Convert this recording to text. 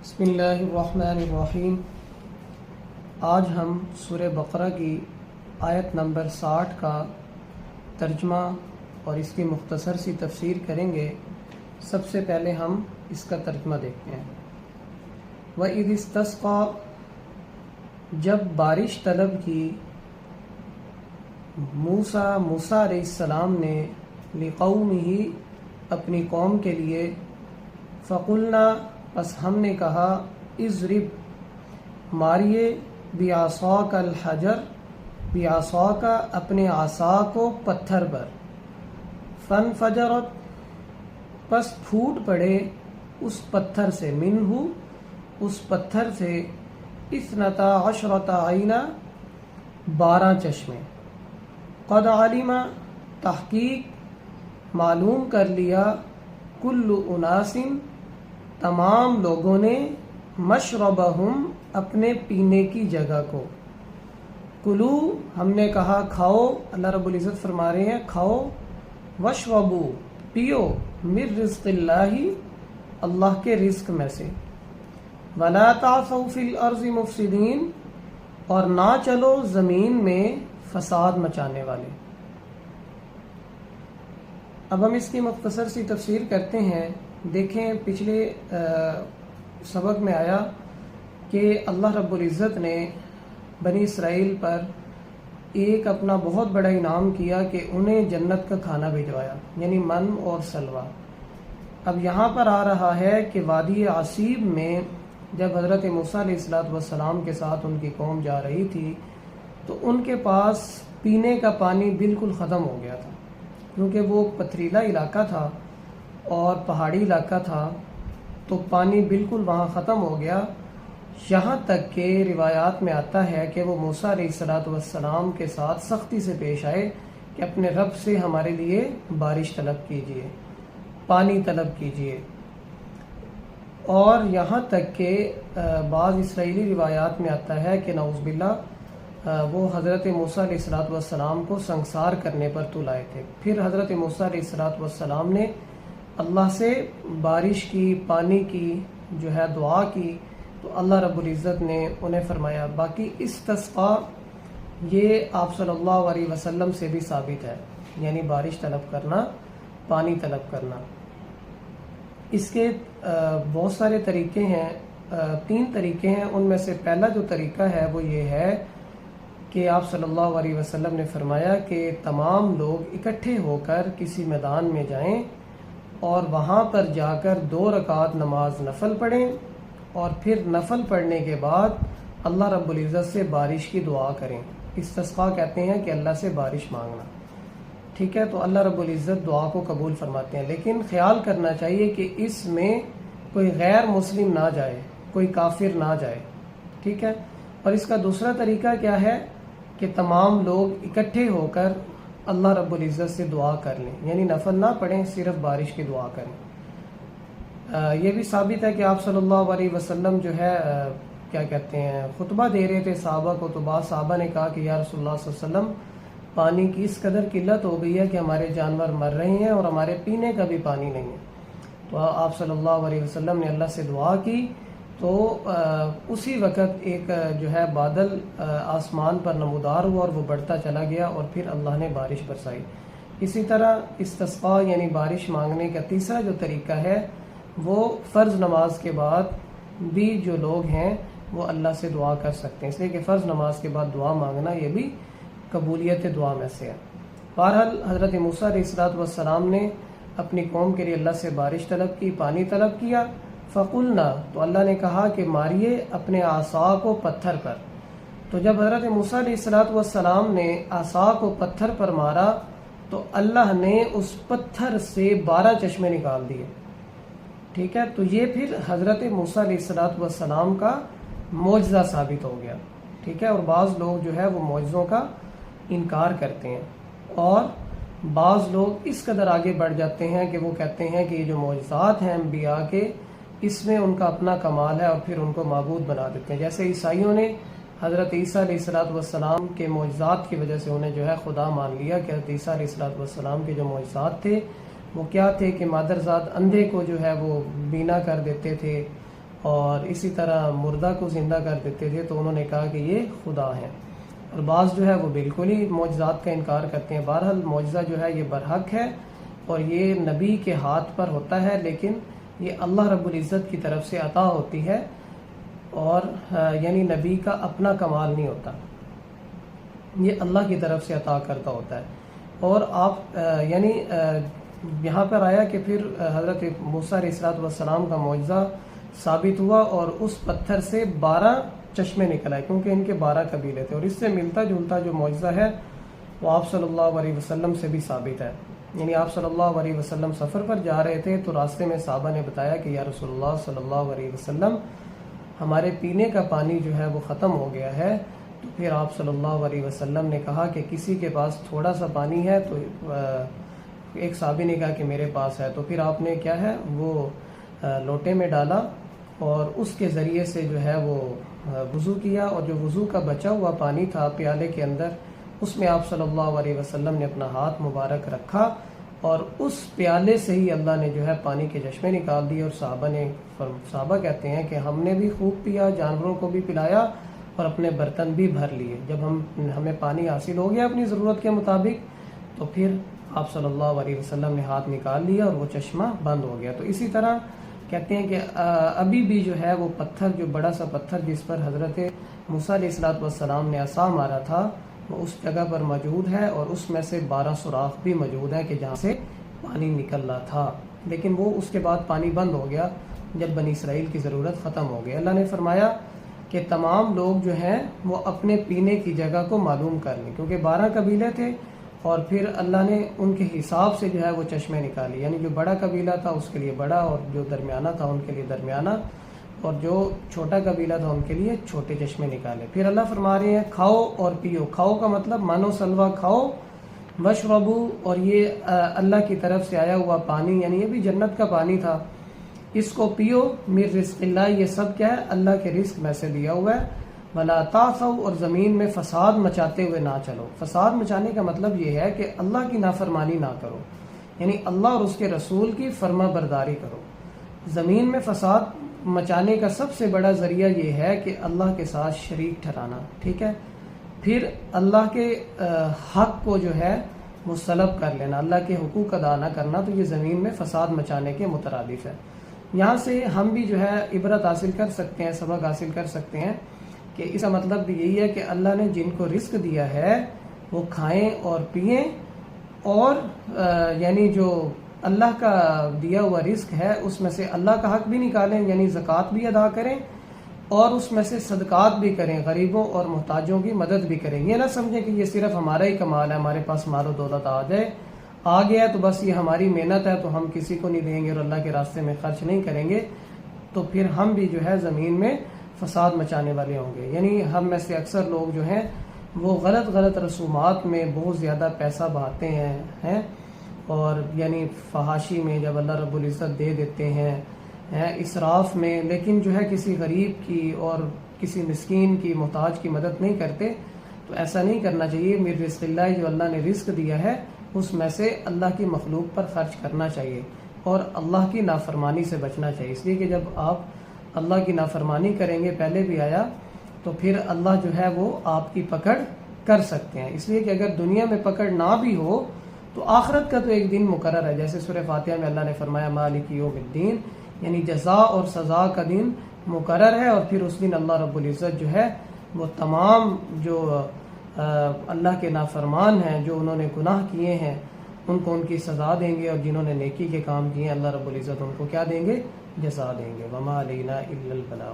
بسم اللہ الرحمن الرحیم۔ آج ہم سورہ بقرہ کی آیت نمبر 60 کا ترجمہ اور اس کی مختصر سی تفسیر کریں گے۔ سب سے پہلے ہم اس کا ترجمہ دیکھتے ہیں۔ وَإِذِ اسْتَسْقَىٰ، جب بارش طلب کی موسیٰ علیہ السلام نے لِقَوْمِهِ اپنی قوم کے لیے، فَقُلْنَا پس ہم نے کہا، اضرب ماریے بعصاک الحجر، بعصاک اپنے عصا کو پتھر پر، فانفجرت پس پھوٹ پڑے اس پتھر سے، منہ اس پتھر سے، 12 عینا 12 چشمے، قد علم تحقیق معلوم کر لیا، کل اناس تمام لوگوں نے، مشربہم اپنے پینے کی جگہ کو، کلو ہم نے کہا کھاؤ، اللہ رب العزت فرما رہے ہیں کھاؤ، وشربو پیو، من رزق اللہ اللہ کے رزق میں سے، ولا تعثوا فی الارض مفسدین اور نہ چلو زمین میں فساد مچانے والے۔ اب ہم اس کی مختصر سی تفسیر کرتے ہیں۔ دیکھیں پچھلے سبق میں آیا کہ اللہ رب العزت نے بنی اسرائیل پر ایک اپنا بہت بڑا انعام کیا کہ انہیں جنت کا کھانا بھجوایا، یعنی من اور سلوہ۔ اب یہاں پر آ رہا ہے کہ وادی عصیب میں جب حضرت موسیٰ علیہ السلام کے ساتھ ان کی قوم جا رہی تھی تو ان کے پاس پینے کا پانی بالکل ختم ہو گیا تھا، کیونکہ وہ پتھریلا علاقہ تھا اور پہاڑی علاقہ تھا، تو پانی بالکل وہاں ختم ہو گیا۔ یہاں تک کہ روایات میں آتا ہے کہ وہ موسیٰ علیہ السلام کے ساتھ سختی سے پیش آئے کہ اپنے رب سے ہمارے لیے بارش طلب کیجیے، پانی طلب کیجیے۔ اور یہاں تک کہ بعض اسرائیلی روایات میں آتا ہے کہ نعوذ باللہ وہ حضرت موسیٰ علیہ السلام کو سنگسار کرنے پر تل آئے تھے۔ پھر حضرت موسیٰ علیہ السلام نے اللہ سے بارش کی، پانی کی جو ہے دعا کی، تو اللہ رب العزت نے انہیں فرمایا۔ باقی استسقاء یہ آپ صلی اللہ علیہ وسلم سے بھی ثابت ہے، یعنی بارش طلب کرنا، پانی طلب کرنا۔ اس کے بہت سارے طریقے ہیں، 3 طریقے ہیں۔ ان میں سے پہلا جو طریقہ ہے وہ یہ ہے کہ آپ صلی اللہ علیہ وسلم نے فرمایا کہ تمام لوگ اکٹھے ہو کر کسی میدان میں جائیں اور وہاں پر جا کر 2 رکعت نماز نفل پڑھیں، اور پھر نفل پڑھنے کے بعد اللہ رب العزت سے بارش کی دعا کریں۔ استسقاء کہتے ہیں کہ اللہ سے بارش مانگنا، ٹھیک ہے؟ تو اللہ رب العزت دعا کو قبول فرماتے ہیں، لیکن خیال کرنا چاہیے کہ اس میں کوئی غیر مسلم نہ جائے، کوئی کافر نہ جائے، ٹھیک ہے؟ اور اس کا دوسرا طریقہ کیا ہے کہ تمام لوگ اکٹھے ہو کر اللہ رب العزت سے دعا کر لیں، یعنی نفل نہ پڑھیں، صرف بارش کی دعا کریں۔ یہ بھی ثابت ہے کہ آپ صلی اللہ علیہ وسلم جو ہے کیا کہتے ہیں خطبہ دے رہے تھے صحابہ کو، تو بعض صحابہ نے کہا کہ یا رسول اللہ صلی اللہ علیہ وسلم پانی کی اس قدر قلت ہو گئی ہے کہ ہمارے جانور مر رہے ہیں اور ہمارے پینے کا بھی پانی نہیں ہے۔ تو آپ صلی اللہ علیہ وسلم نے اللہ سے دعا کی، تو اسی وقت ایک جو ہے بادل آسمان پر نمودار ہوا اور وہ بڑھتا چلا گیا، اور پھر اللہ نے بارش برسائی۔ اسی طرح استسقاء یعنی بارش مانگنے کا تیسرا جو طریقہ ہے وہ فرض نماز کے بعد بھی جو لوگ ہیں وہ اللہ سے دعا کر سکتے ہیں، اس لیے کہ فرض نماز کے بعد دعا مانگنا یہ بھی قبولیت دعا میں سے ہے۔ بہرحال حضرت موسیٰ علیہ السلام نے اپنی قوم کے لیے اللہ سے بارش طلب کی، پانی طلب کیا، فقلنا تو اللہ نے کہا کہ ماریے اپنے عصا کو پتھر پر۔ تو جب حضرت موسیٰ علیہ السلام نے عصا کو پتھر پر مارا تو اللہ نے اس پتھر سے 12 چشمے نکال دیے، ٹھیک ہے؟ تو یہ پھر حضرت موسیٰ علیہ السلام کا معجزہ ثابت ہو گیا، ٹھیک ہے؟ اور بعض لوگ جو ہے وہ معجزوں کا انکار کرتے ہیں، اور بعض لوگ اس قدر آگے بڑھ جاتے ہیں کہ وہ کہتے ہیں کہ یہ جو معجزات ہیں انبیاء کے، اس میں ان کا اپنا کمال ہے، اور پھر ان کو معبود بنا دیتے ہیں۔ جیسے عیسائیوں نے حضرت عیسیٰ علیہ السلام کے معجزات کی وجہ سے انہیں جو ہے خدا مان لیا کہ حضرت عیسیٰ علیہ السلام کے جو معجزات تھے وہ کیا تھے کہ مادرزاد اندھے کو جو ہے وہ بینا کر دیتے تھے، اور اسی طرح مردہ کو زندہ کر دیتے تھے تو انہوں نے کہا کہ یہ خدا ہیں، اور بعض جو ہے وہ بالکل ہی معجزات کا انکار کرتے ہیں۔ بہرحال معجزہ جو ہے یہ برحق ہے اور یہ نبی کے ہاتھ پر ہوتا ہے، لیکن یہ اللہ رب العزت کی طرف سے عطا ہوتی ہے، اور یعنی نبی کا اپنا کمال نہیں ہوتا، یہ اللہ کی طرف سے عطا کرتا ہوتا ہے۔ اور آپ یعنی یہاں پر آیا کہ پھر حضرت موسیٰ علیہ السلام کا معجزہ ثابت ہوا اور اس پتھر سے 12 چشمے نکل آئے، کیونکہ ان کے 12 قبیلے تھے، اور اس سے ملتا جلتا جو معجزہ ہے وہ آپ صلی اللہ علیہ وسلم سے بھی ثابت ہے۔ یعنی آپ صلی اللہ علیہ وسلم سفر پر جا رہے تھے تو راستے میں صحابہ نے بتایا کہ یا رسول اللہ صلی اللہ علیہ وسلم ہمارے پینے کا پانی جو ہے وہ ختم ہو گیا ہے، تو پھر آپ صلی اللہ علیہ وسلم نے کہا کہ کسی کے پاس تھوڑا سا پانی ہے، تو ایک صحابی نے کہا کہ میرے پاس ہے، تو پھر آپ نے کیا ہے وہ لوٹے میں ڈالا اور اس کے ذریعے سے جو ہے وہ وضو کیا، اور جو وضو کا بچا ہوا پانی تھا پیالے کے اندر اس میں آپ صلی اللہ علیہ وسلم نے اپنا ہاتھ مبارک رکھا، اور اس پیالے سے ہی اللہ نے جو ہے پانی کے چشمے نکال دیے، اور صحابہ کہتے ہیں کہ ہم نے بھی خوب پیا، جانوروں کو بھی پلایا اور اپنے برتن بھی بھر لیے۔ جب ہمیں پانی حاصل ہو گیا اپنی ضرورت کے مطابق تو پھر آپ صلی اللہ علیہ وسلم نے ہاتھ نکال لیا اور وہ چشمہ بند ہو گیا۔ تو اسی طرح کہتے ہیں کہ ابھی بھی جو ہے وہ پتھر، جو بڑا سا پتھر جس پر حضرت موسیٰ علیہ السلام نے عصا مارا تھا، وہ اس جگہ پر موجود ہے، اور اس میں سے 12 سوراخ بھی موجود ہیں کہ جہاں سے پانی نکل رہا تھا، لیکن وہ اس کے بعد پانی بند ہو گیا جب بنی اسرائیل کی ضرورت ختم ہو گئی۔ اللہ نے فرمایا کہ تمام لوگ جو ہیں وہ اپنے پینے کی جگہ کو معلوم کر لیں، کیونکہ 12 قبیلے تھے، اور پھر اللہ نے ان کے حساب سے جو ہے وہ چشمے نکالی، یعنی جو بڑا قبیلہ تھا اس کے لیے بڑا، اور جو درمیانہ تھا ان کے لیے درمیانہ، اور جو چھوٹا قبیلہ تھا ان کے لیے چھوٹے چشمے نکالے۔ پھر اللہ فرما رہے ہیں کھاؤ اور پیو۔ کھاؤ کا مطلب مانو سلوا کھاؤ، وشربو، اور یہ اللہ کی طرف سے آیا ہوا پانی، یعنی یہ بھی جنت کا پانی تھا، اس کو پیو۔ من رزق اللہ، یہ سب کیا ہے؟ اللہ کے رزق میں سے دیا ہوا ہے۔ ولا تعثوا، اور زمین میں فساد مچاتے ہوئے نہ چلو۔ فساد مچانے کا مطلب یہ ہے کہ اللہ کی نافرمانی نہ کرو، یعنی اللہ اور اس کے رسول کی فرما برداری کرو۔ زمین میں فساد مچانے کا سب سے بڑا ذریعہ یہ ہے کہ اللہ کے ساتھ شریک ٹھہرانا، ٹھیک ہے؟ پھر اللہ کے حق کو جو ہے وہ سلب کر لینا، اللہ کے حقوق ادا نہ کرنا، تو یہ زمین میں فساد مچانے کے مترادف ہے۔ یہاں سے ہم بھی جو ہے عبرت حاصل کر سکتے ہیں، سبق حاصل کر سکتے ہیں کہ اس کا مطلب یہی ہے کہ اللہ نے جن کو رزق دیا ہے وہ کھائیں اور پئیں، اور یعنی جو اللہ کا دیا ہوا رزق ہے اس میں سے اللہ کا حق بھی نکالیں، یعنی زکوٰۃ بھی ادا کریں، اور اس میں سے صدقات بھی کریں، غریبوں اور محتاجوں کی مدد بھی کریں۔ یہ نہ سمجھیں کہ یہ صرف ہمارا ہی کمال ہے، ہمارے پاس مال و دولت آ گیا تو بس یہ ہماری محنت ہے تو ہم کسی کو نہیں دیں گے اور اللہ کے راستے میں خرچ نہیں کریں گے، تو پھر ہم بھی جو ہے زمین میں فساد مچانے والے ہوں گے۔ یعنی ہم میں سے اکثر لوگ جو ہیں وہ غلط رسومات میں بہت زیادہ پیسہ بہاتے ہیں، اور یعنی فحاشی میں جب اللہ رب العزت دے دیتے ہیں، اسراف میں، لیکن جو ہے کسی غریب کی اور کسی مسکین کی، محتاج کی مدد نہیں کرتے، تو ایسا نہیں کرنا چاہیے۔ من رزق اللہ، جو اللہ نے رزق دیا ہے اس میں سے اللہ کی مخلوق پر خرچ کرنا چاہیے، اور اللہ کی نافرمانی سے بچنا چاہیے، اس لیے کہ جب آپ اللہ کی نافرمانی کریں گے، پہلے بھی آیا، تو پھر اللہ جو ہے وہ آپ کی پکڑ کر سکتے ہیں۔ اس لیے کہ اگر دنیا میں پکڑ نہ بھی ہو تو آخرت کا تو ایک دن مقرر ہے، جیسے سورہ فاتحہ میں اللہ نے فرمایا مالک یوم الدین، یعنی جزا اور سزا کا دن مقرر ہے، اور پھر اس دن اللہ رب العزت جو ہے وہ تمام جو اللہ کے نافرمان ہیں، جو انہوں نے گناہ کیے ہیں، ان کو ان کی سزا دیں گے، اور جنہوں نے نیکی کے کام کیے ہیں اللہ رب العزت ان کو کیا دیں گے؟ جزا دیں گے۔ وما علینا الا البلاغ۔